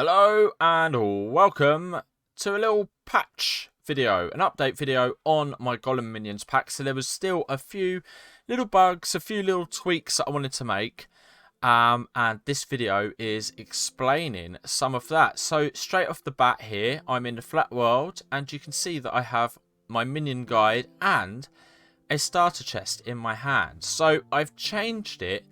Hello and welcome to a little patch video, an update video on my Golem Minions pack. So there was still a few little bugs, a few little tweaks that I wanted to make. And this video is explaining some of that. So straight off the bat here, I'm in the flat world and you can see that I have my minion guide and a starter chest in my hand. So I've changed it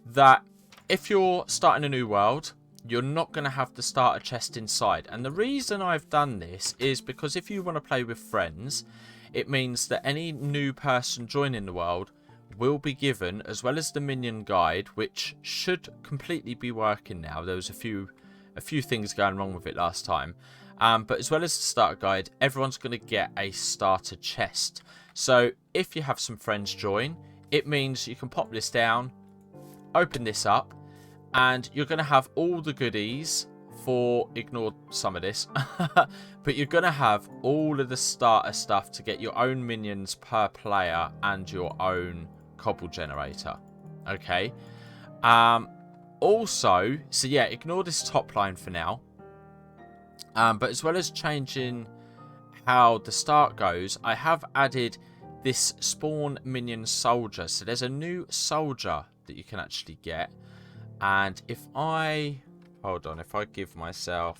that if you're starting a new world, you're not going to have the starter chest inside. And the reason I've done this is because if you want to play with friends, it means that any new person joining the world will be given, as well as the minion guide, which should completely be working now. There was a few things going wrong with it last time. But as well as the starter guide, everyone's going to get a starter chest. So if you have some friends join, it means you can pop this down, open this up, and you're going to have all the goodies for, ignore some of this, but you're going to have all of the starter stuff to get your own minions per player and your own cobble generator. Okay. Also, so yeah, ignore this top line for now. But as well as changing how the start goes, I have added this spawn minion soldier. So there's a new soldier that you can actually get. And if I, hold on, if I give myself,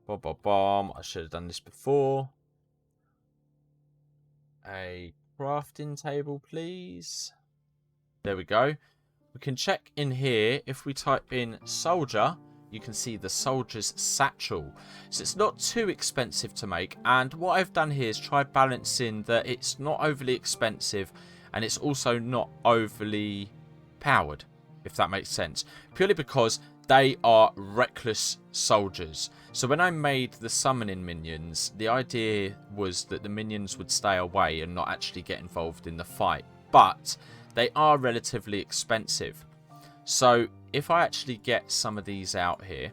I should have done this before. A crafting table, please. There we go. We can check in here. If we type in soldier, you can see the soldier's satchel. So it's not too expensive to make. And what I've done here is try balancing that it's not overly expensive and it's also not overly powered, if that makes sense. Purely because they are reckless soldiers. So when I made the summoning minions, the idea was that the minions would stay away and not actually get involved in the fight. But they are relatively expensive. So if I actually get some of these out here,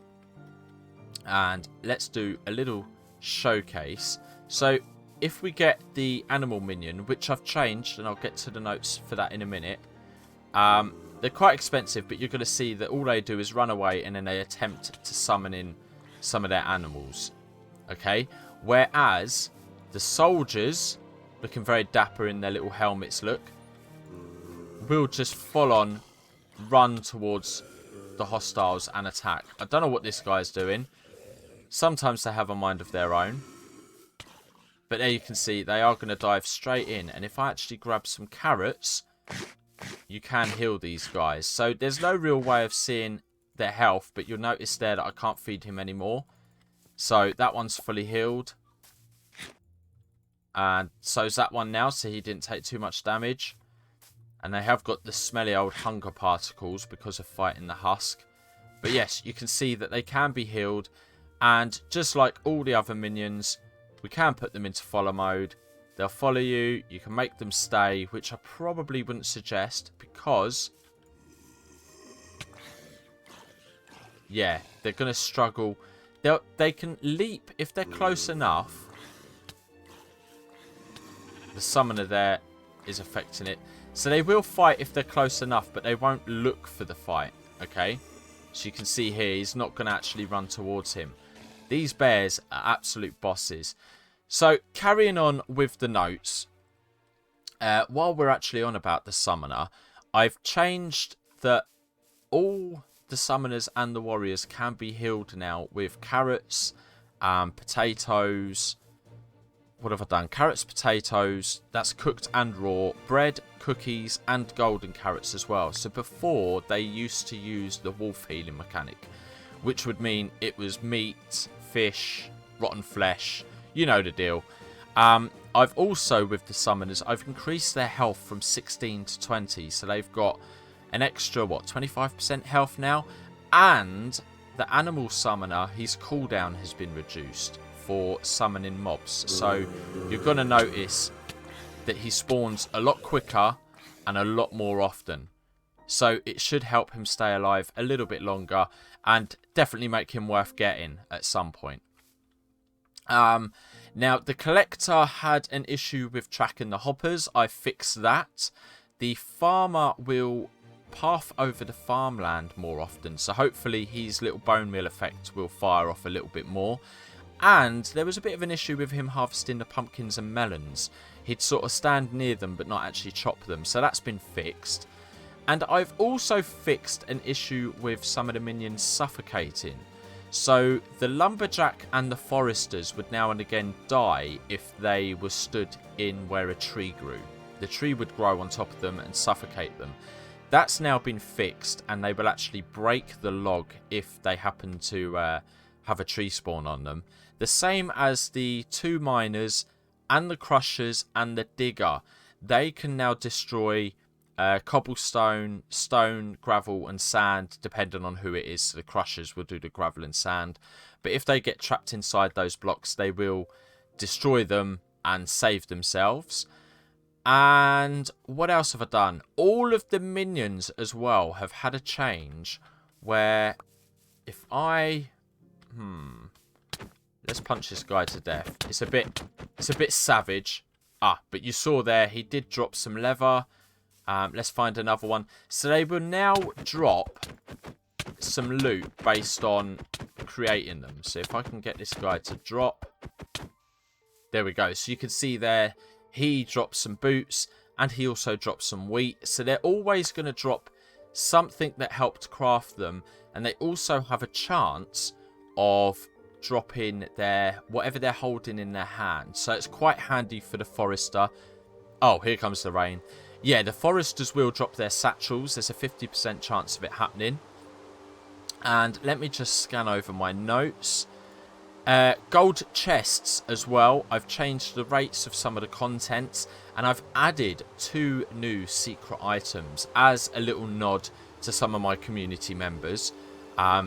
and let's do a little showcase. So if we get the animal minion, which I've changed, and I'll get to the notes for that in a minute, they're quite expensive, but you're going to see that all they do is run away and then they attempt to summon in some of their animals. Okay? Whereas the soldiers, looking very dapper in their little helmets look, will just full on run towards the hostiles and attack. I don't know what this guy's doing. Sometimes they have a mind of their own. But there you can see they are going to dive straight in. And if I actually grab some carrots, you can heal these guys. So there's no real way of seeing their health, but you'll notice there that I can't feed him anymore. So that one's fully healed. And so's that one now, so he didn't take too much damage. And they have got the smelly old hunger particles because of fighting the husk. But yes, you can see that they can be healed. And just like all the other minions, we can put them into follow mode. They'll follow you. You can make them stay, which I probably wouldn't suggest because, yeah, they're going to struggle. They can leap if they're close enough. The summoner there is affecting it. So they will fight if they're close enough, but they won't look for the fight. Okay? So you can see here, he's not going to actually run towards him. These bears are absolute bosses. So, carrying on with the notes, while we're actually on about the summoner, I've changed that all the summoners and the warriors can be healed now with carrots, potatoes. What have I done? Carrots, potatoes, that's cooked and raw, bread, cookies, and golden carrots as well. So before, they used to use the wolf healing mechanic, which would mean it was meat, fish, rotten flesh. You know the deal. I've also, with the summoners, I've increased their health from 16 to 20. So they've got an extra, 25% health now. And the animal summoner, his cooldown has been reduced for summoning mobs. So you're going to notice that he spawns a lot quicker and a lot more often. So it should help him stay alive a little bit longer and definitely make him worth getting at some point. Now, the collector had an issue with tracking the hoppers. I fixed that. The farmer will path over the farmland more often. So hopefully his little bone meal effect will fire off a little bit more. And there was a bit of an issue with him harvesting the pumpkins and melons. He'd sort of stand near them but not actually chop them. So that's been fixed. And I've also fixed an issue with some of the minions suffocating. So the Lumberjack and the Foresters would now and again die if they were stood in where a tree grew. The tree would grow on top of them and suffocate them. That's now been fixed, and they will actually break the log if they happen to have a tree spawn on them. The same as the 2 miners and the crushers and the digger. They can now destroy cobblestone, stone, gravel and sand, depending on who it is. So the crushers will do the gravel and sand. But if they get trapped inside those blocks, they will destroy them and save themselves. And what else have I done? All of the minions as well have had a change where if I... Let's punch this guy to death. It's a bit savage. But you saw there, he did drop some leather. Let's find another one. So they will now drop some loot based on creating them. So if I can get this guy to drop. There we go. So you can see there, he dropped some boots and he also dropped some wheat. So they're always going to drop something that helped craft them. And they also have a chance of dropping their whatever they're holding in their hand. So it's quite handy for the Forester. Oh, here comes the rain. Yeah, the Foresters will drop their satchels. There's a 50% chance of it happening. And let me just scan over my notes. Gold chests as well. I've changed the rates of some of the contents. And I've added 2 new secret items as a little nod to some of my community members.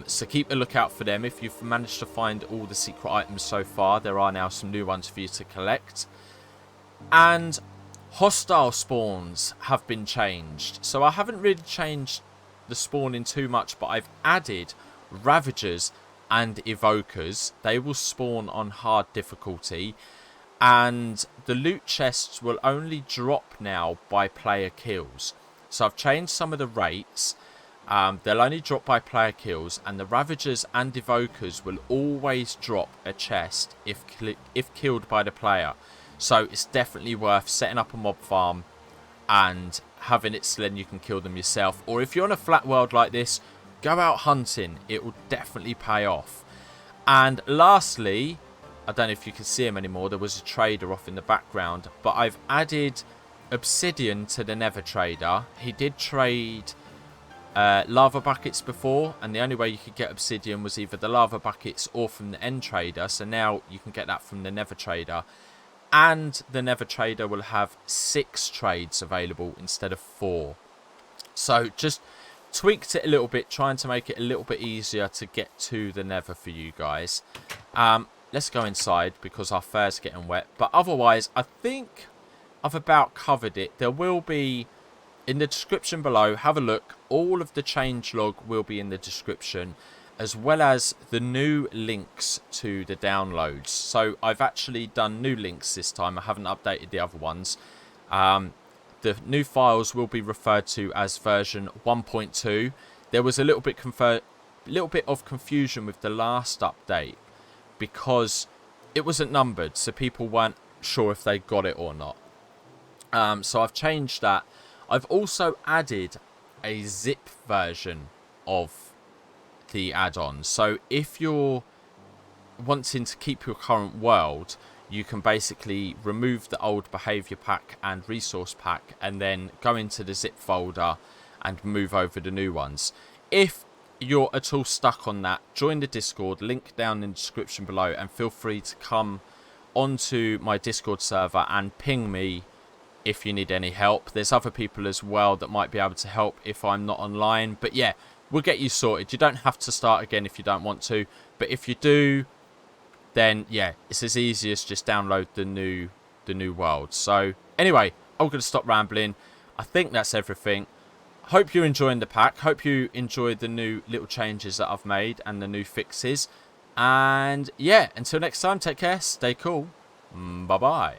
So keep a lookout for them. If you've managed to find all the secret items so far, there are now some new ones for you to collect. And hostile spawns have been changed. So I haven't really changed the spawning too much, but I've added Ravagers and Evokers. They will spawn on hard difficulty. And the loot chests will only drop now by player kills. So I've changed some of the rates. They'll only drop by player kills. And the Ravagers and Evokers will always drop a chest if killed by the player. So it's definitely worth setting up a mob farm and having it so then you can kill them yourself. Or if you're on a flat world like this, go out hunting. It will definitely pay off. And lastly, I don't know if you can see him anymore. There was a trader off in the background. But I've added obsidian to the nether trader. He did trade lava buckets before. And the only way you could get obsidian was either the lava buckets or from the end trader. So now you can get that from the nether trader. And the nether trader will have 6 trades available instead of 4. So just tweaked it a little bit, trying to make it a little bit easier to get to the nether for you guys. Let's go inside because our fair's getting wet. But otherwise, I think I've about covered it. There will be in the description below. Have a look. All of the changelog will be in the description, as well as the new links to the downloads. So I've actually done new links this time. I haven't updated the other ones. The new files will be referred to as version 1.2. There was a little bit of confusion with the last update because it wasn't numbered, so people weren't sure if they got it or not. So I've changed that. I've also added a zip version of the add-on. So if you're wanting to keep your current world, you can basically remove the old behavior pack and resource pack and then go into the zip folder and move over the new ones. If you're at all stuck on that, join the Discord, link down in the description below, and feel free to come onto my Discord server and ping me if you need any help. There's other people as well that might be able to help if I'm not online. But yeah, we'll get you sorted. You don't have to start again if you don't want to. But if you do, then yeah, it's as easy as just download the new world. So anyway, I'm going to stop rambling. I think that's everything. Hope you're enjoying the pack. Hope you enjoyed the new little changes that I've made and the new fixes. And yeah, until next time, take care, stay cool. Bye-bye.